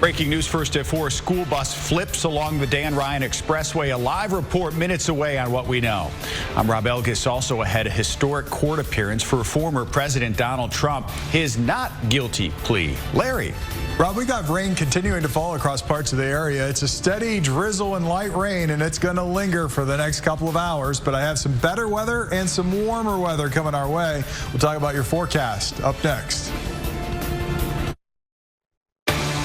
Breaking news first at 4. School bus flips along the Dan Ryan Expressway. A live report minutes away on what we know. I'm Rob Elgis. Also ahead, a historic court appearance for former President Donald Trump. His not guilty plea. Larry. Rob, we got rain continuing to fall across parts of the area. It's a steady drizzle and light rain, and it's going to linger for the next couple of hours. But I have some better weather and some warmer weather coming our way. We'll talk about your forecast up next.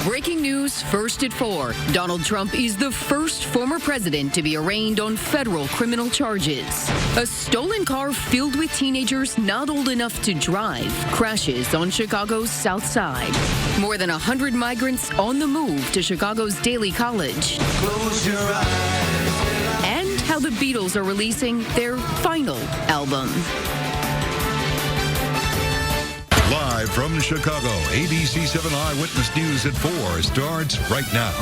Breaking news first at 4. Donald Trump is the first former president to be arraigned on federal criminal charges. A stolen car filled with teenagers not old enough to drive crashes on Chicago's South Side. More than 100 migrants on the move to Chicago's Daly College. Close your eyes. And how the Beatles are releasing their final album. Live from Chicago, ABC 7 Eyewitness News at 4 starts right now.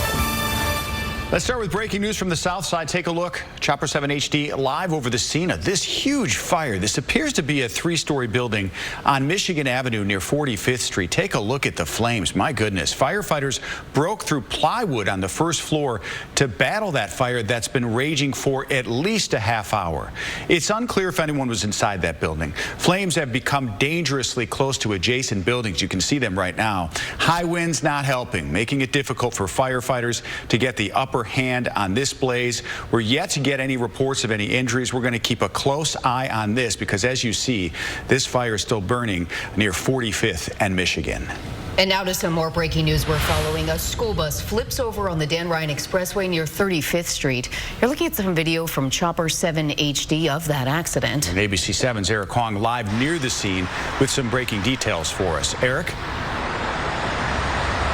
Let's start with breaking news from the South Side. Take a look. Chopper 7 HD live over the scene of this huge fire. This appears to be a 3-story building on Michigan Avenue near 45th Street. Take a look at the flames. My goodness. Firefighters broke through plywood on the first floor to battle that fire that's been raging for at least a half hour. It's unclear if anyone was inside that building. Flames have become dangerously close to adjacent buildings. You can see them right now. High winds not helping, making it difficult for firefighters to get the upper hand on this blaze. We're yet to get any reports of any injuries. We're going to keep a close eye on this because, as you see, this fire is still burning near 45th and Michigan. And now to some more breaking news we're following. A school bus flips over on the Dan Ryan Expressway near 35th Street. You're looking at some video from Chopper 7 HD of that accident. And ABC 7's Eric Hong live near the scene with some breaking details for us. Eric?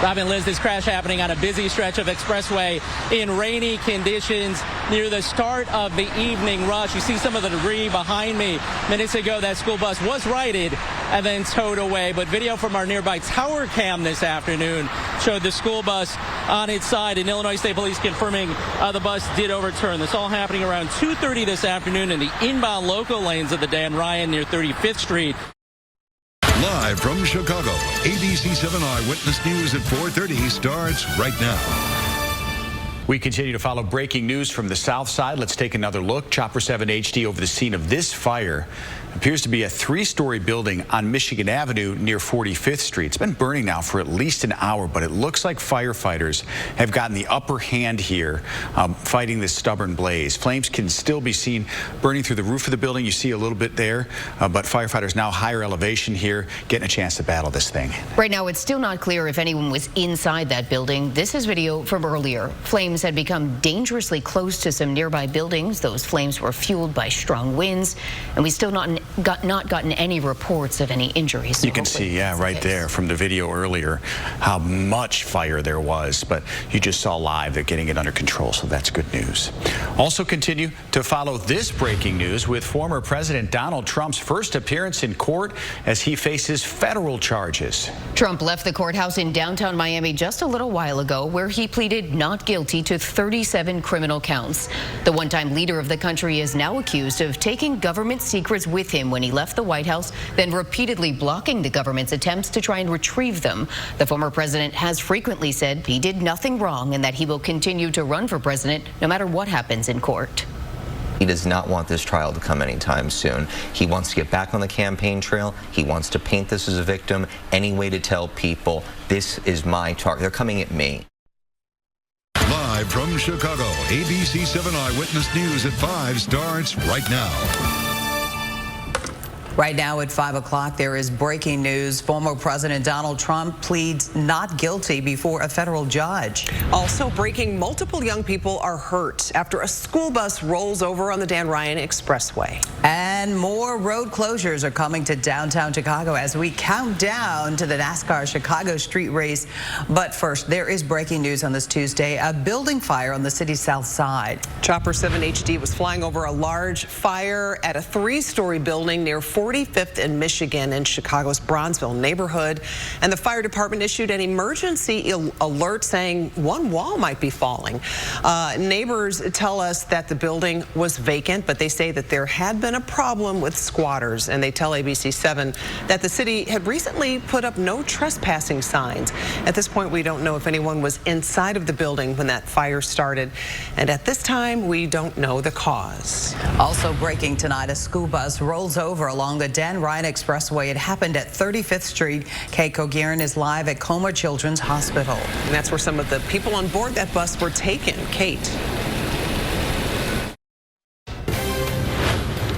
Rob and Liz, this crash happening on a busy stretch of expressway in rainy conditions near the start of the evening rush. You see some of the debris behind me. Minutes ago, that school bus was righted and then towed away. But video from our nearby tower cam this afternoon showed the school bus on its side, and Illinois State Police confirming the bus did overturn. This all happening around 2:30 this afternoon in the inbound local lanes of the Dan Ryan near 35th Street. Live from Chicago, ABC 7 Eyewitness News at 4:30 starts right now. We continue to follow breaking news from the South Side. Let's take another look. Chopper 7 HD over the scene of this fire. Appears to be a 3-story building on Michigan Avenue near 45th Street. It's been burning now for at least an hour, but it looks like firefighters have gotten the upper hand here, fighting this stubborn blaze. Flames can still be seen burning through the roof of the building. You see a little bit there, but firefighters now higher elevation here, getting a chance to battle this thing. Right now, it's still not clear if anyone was inside that building. This is video from earlier. Flames had become dangerously close to some nearby buildings. Those flames were fueled by strong winds, and we still not gotten any reports of any injuries. You can see, yeah, right there from the video earlier how much fire there was, but you just saw live they're getting it under control, so that's good news. Also continue to follow this breaking news with former President Donald Trump's first appearance in court as he faces federal charges. Trump left the courthouse in downtown Miami just a little while ago, where he pleaded not guilty to 37 criminal counts. The one-time leader of the country is now accused of taking government secrets with him when he left the White House, then repeatedly blocking the government's attempts to try and retrieve them. The former president has frequently said he did nothing wrong and that he will continue to run for president no matter what happens in court. He does not want this trial to come anytime soon. He wants to get back on the campaign trail. He wants to paint this as a victim. Any way to tell people, this is my target. They're coming at me. Live from Chicago, ABC 7 Eyewitness News at 5 starts right now. Right now at 5 o'clock, there is breaking news. Former President Donald Trump pleads not guilty before a federal judge. Also breaking, multiple young people are hurt after a school bus rolls over on the Dan Ryan Expressway. And more road closures are coming to downtown Chicago as we count down to the NASCAR Chicago Street Race. But first, there is breaking news on this Tuesday, a building fire on the city's south side. Chopper 7 HD was flying over a large fire at a 3-story building near 45th 45th and Michigan in Chicago's Bronzeville neighborhood. And the fire department issued an emergency alert saying one wall might be falling. Neighbors tell us that the building was vacant, but they say that there had been a problem with squatters. And they tell ABC 7 that the city had recently put up no trespassing signs. At this point, we don't know if anyone was inside of the building when that fire started. And at this time, we don't know the cause. Also breaking tonight, a school bus rolls over along the Dan Ryan Expressway. It happened at 35th Street. Kate Coguerin is live at Comer Children's Hospital. And that's where some of the people on board that bus were taken. Kate.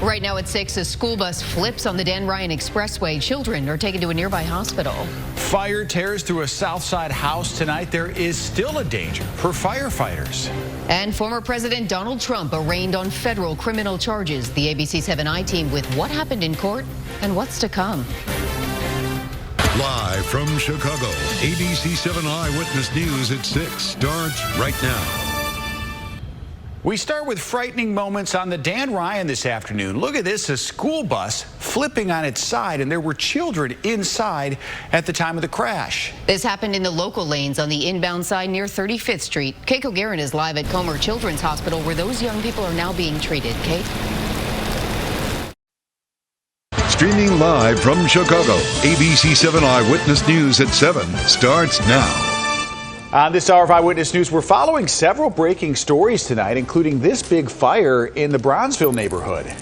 Right now at 6, a school bus flips on the Dan Ryan Expressway. Children are taken to a nearby hospital. Fire tears through a Southside house tonight. There is still a danger for firefighters. And former President Donald Trump arraigned on federal criminal charges. The ABC 7i team with what happened in court and what's to come. Live from Chicago, ABC 7 Eyewitness News at 6 starts right now. We start with frightening moments on the Dan Ryan this afternoon. Look at this, a school bus flipping on its side, and there were children inside at the time of the crash. This happened in the local lanes on the inbound side near 35th Street. Kate Coguerin is live at Comer Children's Hospital, where those young people are now being treated. Kate? Streaming live from Chicago, ABC 7 Eyewitness News at 7 starts now. On this hour of Eyewitness News, we're following several breaking stories tonight, including this big fire in the Bronzeville neighborhood.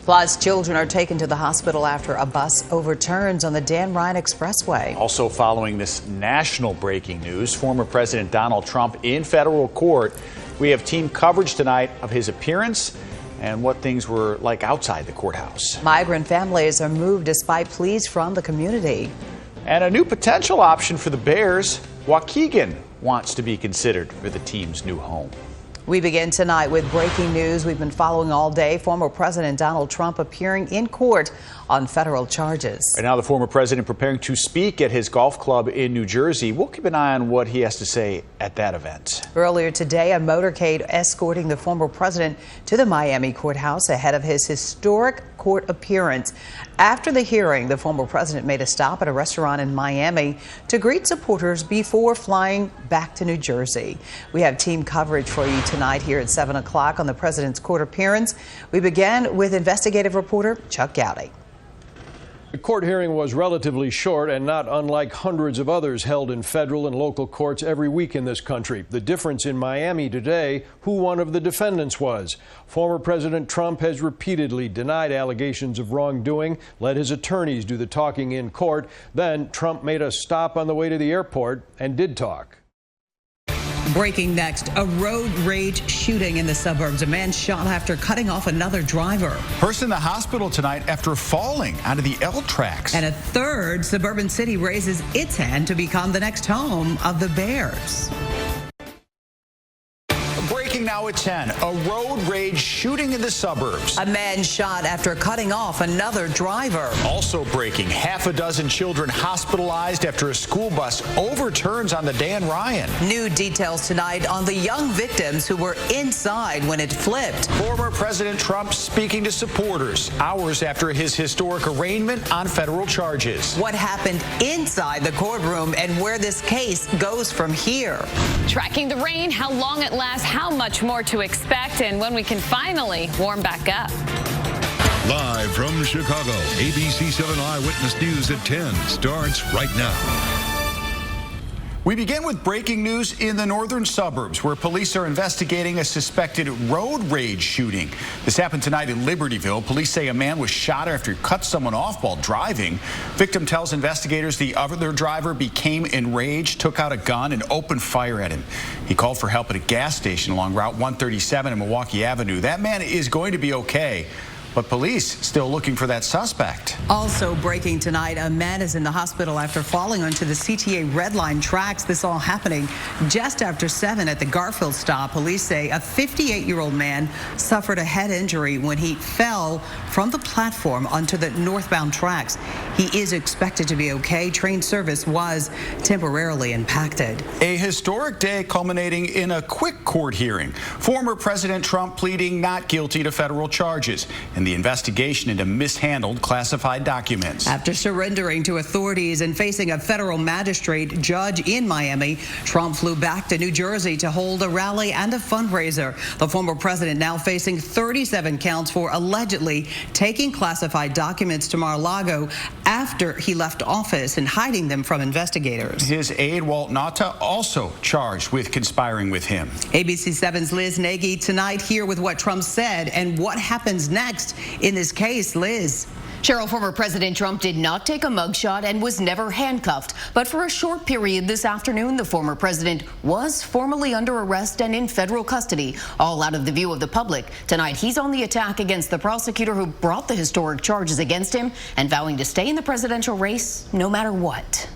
Plus, children are taken to the hospital after a bus overturns on the Dan Ryan Expressway. Also following this national breaking news, former President Donald Trump in federal court. We have team coverage tonight of his appearance and what things were like outside the courthouse. Migrant families are moved despite pleas from the community. And a new potential option for the Bears. Waukegan wants to be considered for the team's new home. We begin tonight with breaking news we've been following all day. Former President Donald Trump appearing in court on federal charges. Right now, the former president preparing to speak at his golf club in New Jersey. We'll keep an eye on what he has to say at that event. Earlier today, a motorcade escorting the former president to the Miami courthouse ahead of his historic court appearance. After the hearing, the former president made a stop at a restaurant in Miami to greet supporters before flying back to New Jersey. We have team coverage for you tonight here at 7 o'clock on the president's court appearance. We began with investigative reporter Chuck Gowdy. The court hearing was relatively short and not unlike hundreds of others held in federal and local courts every week in this country. The difference in Miami today, who one of the defendants was. Former President Trump has repeatedly denied allegations of wrongdoing, let his attorneys do the talking in court. Then Trump made a stop on the way to the airport and did talk. Breaking next, a road rage shooting in the suburbs. A man shot after cutting off another driver. Person in the hospital tonight after falling onto the L tracks. And a third suburban city raises its hand to become the next home of the Bears. Breaking now at 10, a road rage shooting in the suburbs. A man shot after cutting off another driver. Also breaking, half a dozen children hospitalized after a school bus overturns on the Dan Ryan. New details tonight on the young victims who were inside when it flipped. Former President Trump speaking to supporters hours after his historic arraignment on federal charges. What happened inside the courtroom and where this case goes from here. Tracking the rain, how long it lasts, how much more to expect, and when we can finally warm back up. Live from Chicago, ABC 7 Eyewitness News at 10 starts right now. We begin with breaking news in the northern suburbs, where police are investigating a suspected road rage shooting. This happened tonight in Libertyville. Police say a man was shot after he cut someone off while driving. Victim tells investigators the other driver became enraged, took out a gun, and opened fire at him. He called for help at a gas station along Route 137 and Milwaukee Avenue. That man is going to be okay, but police still looking for that suspect. Also breaking tonight, a man is in the hospital after falling onto the CTA Red Line tracks. This all happening just after 7 at the Garfield stop. Police say a 58-year-old man suffered a head injury when he fell from the platform onto the northbound tracks. He is expected to be okay. Train service was temporarily impacted. A historic day culminating in a quick court hearing. Former President Trump pleading not guilty to federal charges. In the investigation into mishandled classified documents. After surrendering to authorities and facing a federal magistrate judge in Miami, Trump flew back to New Jersey to hold a rally and a fundraiser. The former president now facing 37 counts for allegedly taking classified documents to Mar-a-Lago after he left office and hiding them from investigators. His aide, Walt Nauta, also charged with conspiring with him. ABC 7's Liz Nagy tonight here with what Trump said and what happens next in this case. Liz. Cheryl, former President Trump did not take a mugshot and was never handcuffed. But for a short period this afternoon, the former president was formally under arrest and in federal custody, all out of the view of the public. Tonight, he's on the attack against the prosecutor who brought the historic charges against him and vowing to stay in the presidential race no matter what.